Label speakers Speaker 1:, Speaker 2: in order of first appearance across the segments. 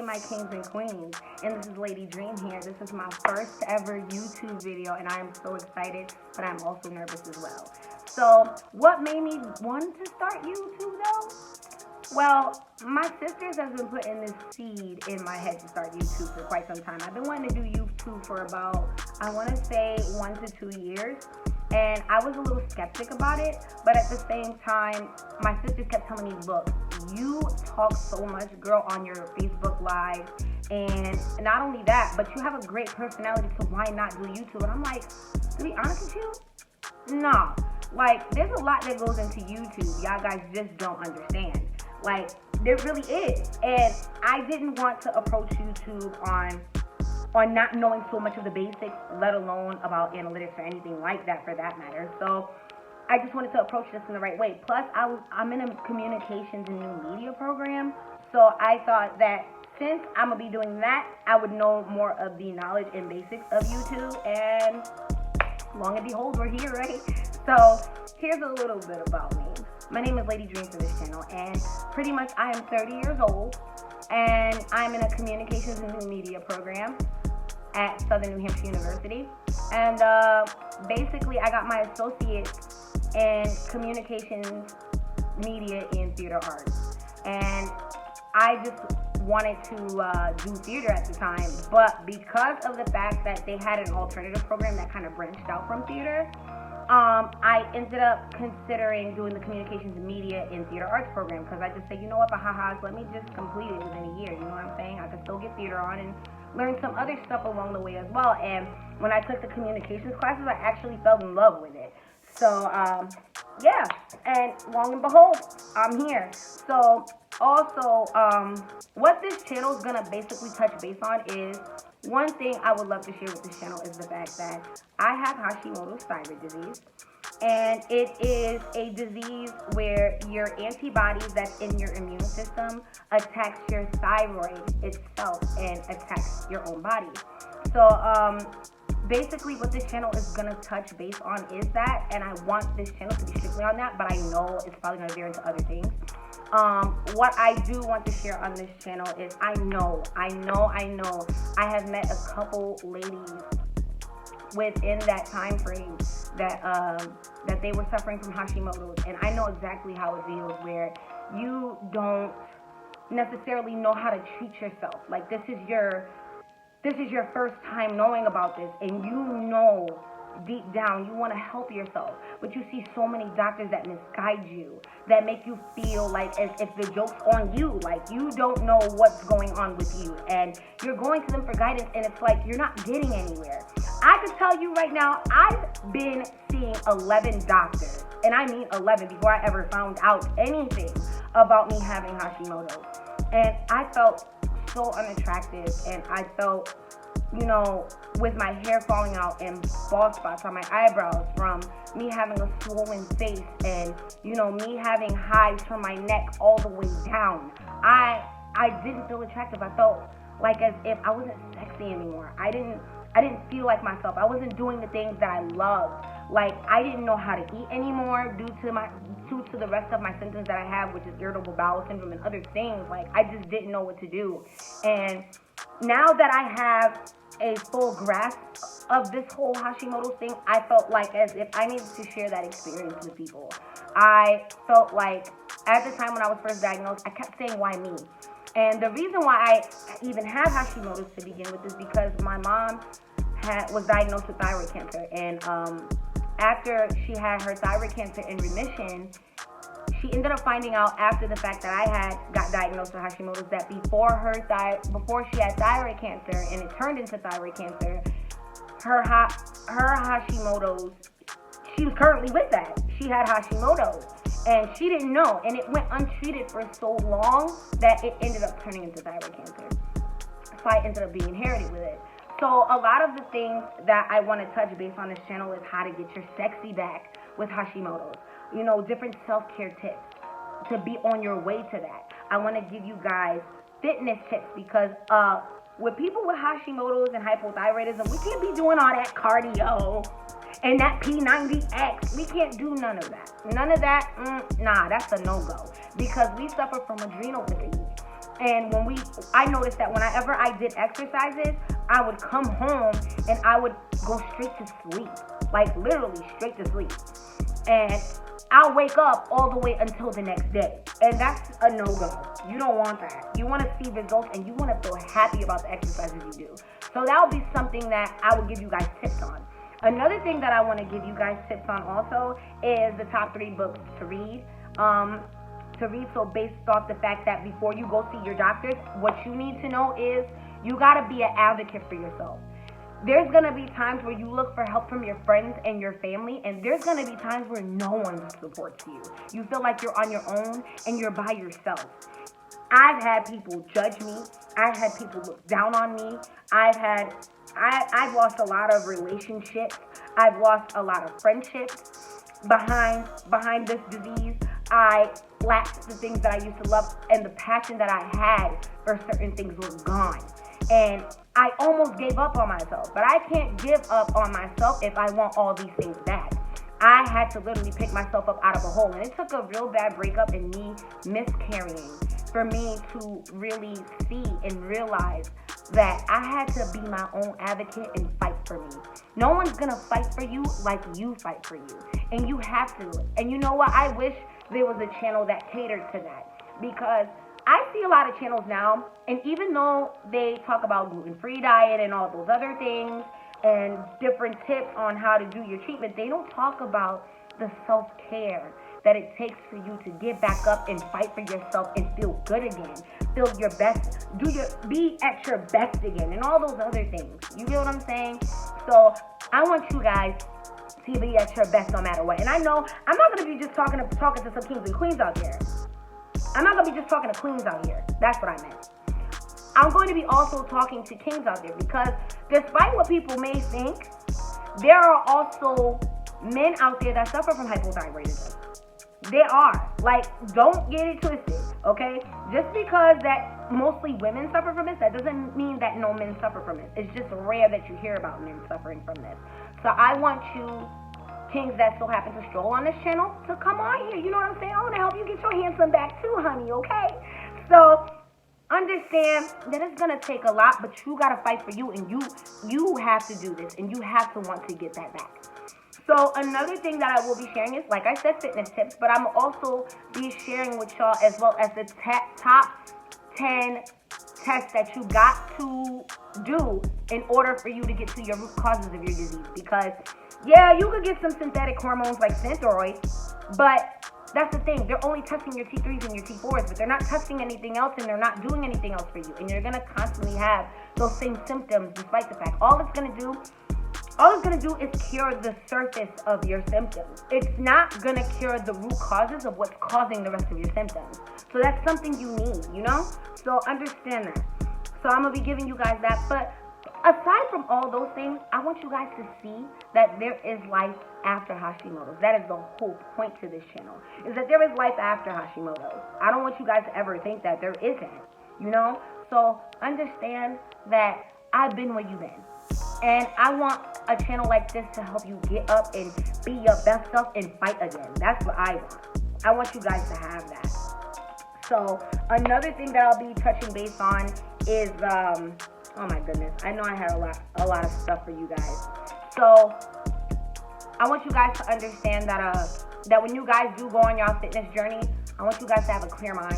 Speaker 1: my kings and queens, and this is Lady Dream here. This is my first ever YouTube video, and I am so excited, but I'm also nervous as well. So, what made me want to start YouTube though? Well, my sisters have been putting this seed in my head to start YouTube for quite some time. I've been wanting to do YouTube for about, I want to say 1 to 2 years. And I was a little skeptic about it, but at the same time, my sisters kept telling me, look, you talk so much, girl, on your Facebook Live. And not only that, but you have a great personality, so why not do YouTube? And I'm like, to be honest with you, no. Like, there's a lot that goes into YouTube. Y'all guys just don't understand. Like, there really is. And I didn't want to approach YouTube on not knowing so much of the basics, let alone about analytics or anything like that for that matter. So I just wanted to approach this in the right way. Plus, I'm in a communications and new media program. So I thought that since I'm going to be doing that, I would know more of the knowledge and basics of YouTube. And long and behold, we're here, right? So here's a little bit about me. My name is Lady Dream for this channel. And pretty much I am 30 years old. And I'm in a communications and new media program at Southern New Hampshire University. And basically I got my associate in communications, media, and theater arts. And I just wanted to do theater at the time, but because of the fact that they had an alternative program that kind of branched out from theater, I ended up considering doing the communications, media, and theater arts program, because I just said, you know what, let me just complete it within a year, you know what I'm saying? I could still get theater on and learn some other stuff along the way as well. And when I took the communications classes, I actually fell in love with it. So, yeah, and long and behold, I'm here. So, also, what this channel is going to basically touch base on is, one thing I would love to share with this channel is the fact that I have Hashimoto's thyroid disease. And it is a disease where your antibodies that's in your immune system attacks your thyroid itself and attacks your own body. So, basically what this channel is going to touch base on is that, and I want this channel to be strictly on that, but I know it's probably going to veer into other things. What I do want to share on this channel is I have met a couple ladies within that time frame that they were suffering from Hashimoto's, and I know exactly how it feels, where you don't necessarily know how to treat yourself. Like, this is your first time knowing about this, and you know deep down you want to help yourself, but you see so many doctors that misguide you, that make you feel like as if the joke's on you, like you don't know what's going on with you, and you're going to them for guidance, and it's like you're not getting anywhere. I can tell you right now, I've been seeing 11 doctors, and I mean 11, before I ever found out anything about me having Hashimoto. And I felt so unattractive, and I felt, you know, with my hair falling out and bald spots on my eyebrows from me having a swollen face, and, you know, me having hives from my neck all the way down. I didn't feel attractive. I felt like as if I wasn't sexy anymore. I didn't feel like myself. I wasn't doing the things that I loved. Like, I didn't know how to eat anymore due to the rest of my symptoms that I have, which is irritable bowel syndrome and other things. Like, I just didn't know what to do. And now that I have a full grasp of this whole Hashimoto thing, I felt like as if I needed to share that experience with people. I felt like at the time when I was first diagnosed, I kept saying, why me? And the reason why I even have Hashimoto's to begin with is because my mom was diagnosed with thyroid cancer. And after she had her thyroid cancer in remission, she ended up finding out after the fact that I got diagnosed with Hashimoto's that before she had thyroid cancer and it turned into thyroid cancer, her Hashimoto's, she was currently with that. She had Hashimoto's, and she didn't know, and it went untreated for so long that it ended up turning into thyroid cancer. So I ended up being inherited with it. So a lot of the things that I want to touch base on this channel is how to get your sexy back with Hashimoto's. You know, different self-care tips to be on your way to that. I want to give you guys fitness tips, because with people with Hashimoto's and hypothyroidism, we can't be doing all that cardio and that P90X. We can't do none of that. None of that, nah, that's a no-go, because we suffer from adrenal fatigue. And I noticed that whenever I did exercises, I would come home and I would go straight to sleep. Like literally straight to sleep. And I'll wake up all the way until the next day. And that's a no-go. You don't want that. You want to see results and you want to feel happy about the exercises you do. So that would be something that I would give you guys tips on. Another thing that I want to give you guys tips on also is the top 3 books to read. So based off the fact that before you go see your doctors, what you need to know is you got to be an advocate for yourself. There's going to be times where you look for help from your friends and your family, and there's going to be times where no one supports you. You feel like you're on your own and you're by yourself. I've had people judge me. I've had people look down on me. I've lost a lot of relationships. I've lost a lot of friendships behind this disease. I lacked the things that I used to love, and the passion that I had for certain things was gone. And I almost gave up on myself, but I can't give up on myself if I want all these things back. I had to literally pick myself up out of a hole, and it took a real bad breakup and me miscarrying for me to really see and realize that I had to be my own advocate and fight for me. No one's gonna fight for you like you fight for you, and you have to. And you know what? I wish there was a channel that catered to that, because I see a lot of channels now, and even though they talk about gluten-free diet and all those other things and different tips on how to do your treatment, they don't talk about the self-care that it takes for you to get back up and fight for yourself and feel good again, feel your best, be at your best again, and all those other things. You get what I'm saying? So I want you guys to be at your best no matter what. And I know I'm not going to be just talking to some kings and queens out there. I'm not going to be just talking to queens out here. That's what I meant. I'm going to be also talking to kings out there, because despite what people may think, there are also men out there that suffer from hypothyroidism. They are. Like, don't get it twisted, okay? Just because that mostly women suffer from this, that doesn't mean that no men suffer from it. It's just rare that you hear about men suffering from this. So I want you kings that still happen to stroll on this channel to come on here. You know what I'm saying? I want to help you get your handsome back too, honey, okay? So understand that it's going to take a lot, but you got to fight for you, and you have to do this, and you have to want to get that back. So another thing that I will be sharing is, like I said, fitness tips, but I'm also be sharing with y'all as well as the top 10 tests that you got to do in order for you to get to your root causes of your disease. Because, yeah, you could get some synthetic hormones like Thyroid, but that's the thing. They're only testing your T3s and your T4s, but they're not testing anything else, and they're not doing anything else for you. And you're going to constantly have those same symptoms despite the fact. All it's going to do is cure the surface of your symptoms. It's not going to cure the root causes of what's causing the rest of your symptoms. So that's something you need, you know? So understand that. So I'm going to be giving you guys that. But aside from all those things, I want you guys to see that there is life after Hashimoto's. That is the whole point to this channel, is that there is life after Hashimoto's. I don't want you guys to ever think that there isn't, you know? So understand that I've been where you've been. And I want a channel like this to help you get up and be your best self and fight again. That's what I want. I want you guys to have that. So another thing that I'll be touching base on is, oh my goodness, I know I had a lot of stuff for you guys. So I want you guys to understand that when you guys do go on your fitness journey, I want you guys to have a clear mind.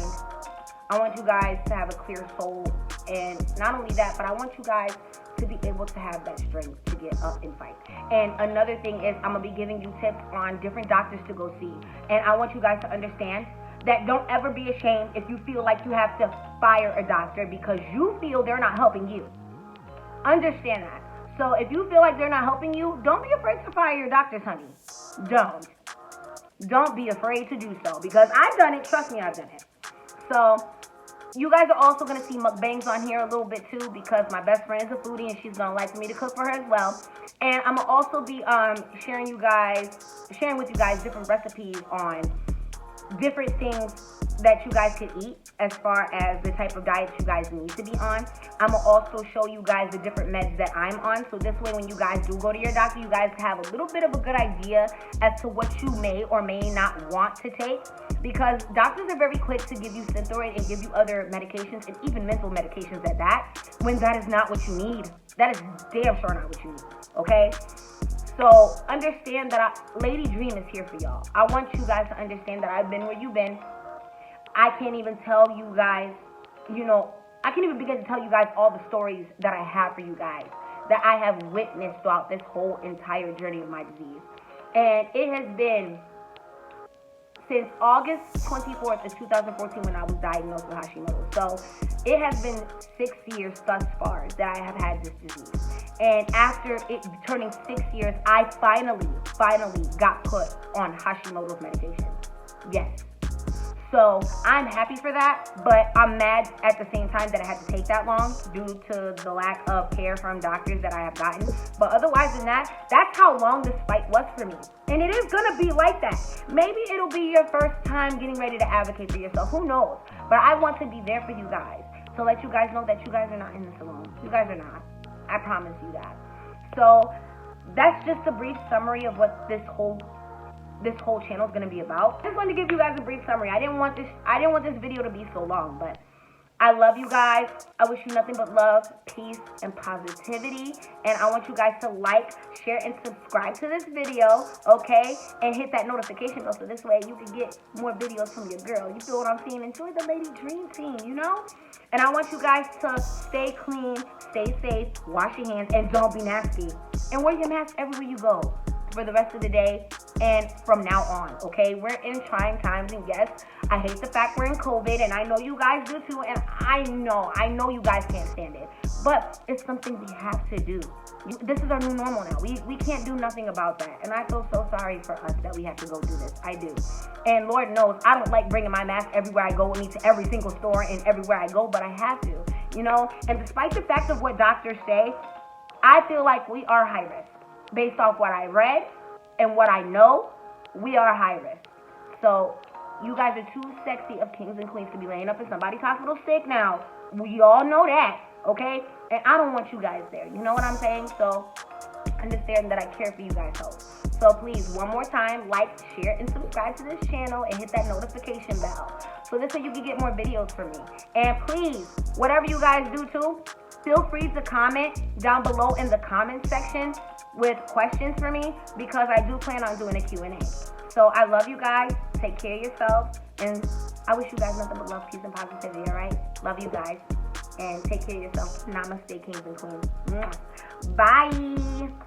Speaker 1: I want you guys to have a clear soul. And not only that, but I want you guys to be able to have that strength to get up and fight. And another thing is, I'm going to be giving you tips on different doctors to go see. And I want you guys to understand that don't ever be ashamed if you feel like you have to fire a doctor because you feel they're not helping you. Understand that. So if you feel like they're not helping you, don't be afraid to fire your doctors, honey. Don't be afraid to do so, because I've done it. Trust me, I've done it. So you guys are also going to see mukbangs on here a little bit too, because my best friend is a foodie and she's going to like for me to cook for her as well. And I'm going to also be sharing with you guys different recipes on different things that you guys could eat as far as the type of diet you guys need to be on. I'm going to also show you guys the different meds that I'm on. So this way, when you guys do go to your doctor, you guys have a little bit of a good idea as to what you may or may not want to take. Because doctors are very quick to give you Thyroid and give you other medications, and even mental medications at that, when that is not what you need. That is damn sure not what you need, okay? So understand that Lady Dream is here for y'all. I want you guys to understand that I've been where you've been. I can't even tell you guys, I can't even begin to tell you guys all the stories that I have for you guys, that I have witnessed throughout this whole entire journey of my disease. And it has been since August 24th of 2014 when I was diagnosed with Hashimoto. So it has been 6 years thus far that I have had this disease. And after it turning 6 years, I finally got put on Hashimoto's medication. Yes. So I'm happy for that, but I'm mad at the same time that it had to take that long due to the lack of care from doctors that I have gotten. But otherwise than that, that's how long this fight was for me. And it is going to be like that. Maybe it'll be your first time getting ready to advocate for yourself. Who knows? But I want to be there for you guys to let you guys know that you guys are not in this alone. You guys are not. I promise you that. So that's just a brief summary of what this whole channel is going to be about. I just wanted to give you guys a brief summary. I didn't want this video to be so long, but I love you guys. I wish you nothing but love, peace, and positivity. And I want you guys to like, share, and subscribe to this video, okay? And hit that notification bell so this way you can get more videos from your girl. You feel what I'm saying? Enjoy the Lady Dream team, And I want you guys to stay clean, stay safe, wash your hands, and don't be nasty. And wear your mask everywhere you go for the rest of the day and from now on, okay? We're in trying times, and yes, I hate the fact we're in COVID, and I know you guys do too, and I know you guys can't stand it, but it's something we have to do. This is our new normal now. We can't do nothing about that, and I feel so sorry for us that we have to go do this. I do. And Lord knows, I don't like bringing my mask everywhere I go with me to every single store and everywhere I go, but I have to, And despite the fact of what doctors say, I feel like we are high risk. Based off what I read and what I know, we are high risk. So you guys are too sexy of kings and queens to be laying up in somebody's hospital sick now. We all know that, okay? And I don't want you guys there. You know what I'm saying? So understand that I care for you guys hoes. So please, one more time, like, share, and subscribe to this channel and hit that notification bell. So this way you can get more videos from me. And please, whatever you guys do too, feel free to comment down below in the comment section with questions for me, because I do plan on doing a Q&A. So I love you guys. Take care of yourselves. And I wish you guys nothing but love, peace, and positivity, all right? Love you guys. And take care of yourself. Namaste, kings and queens. Bye.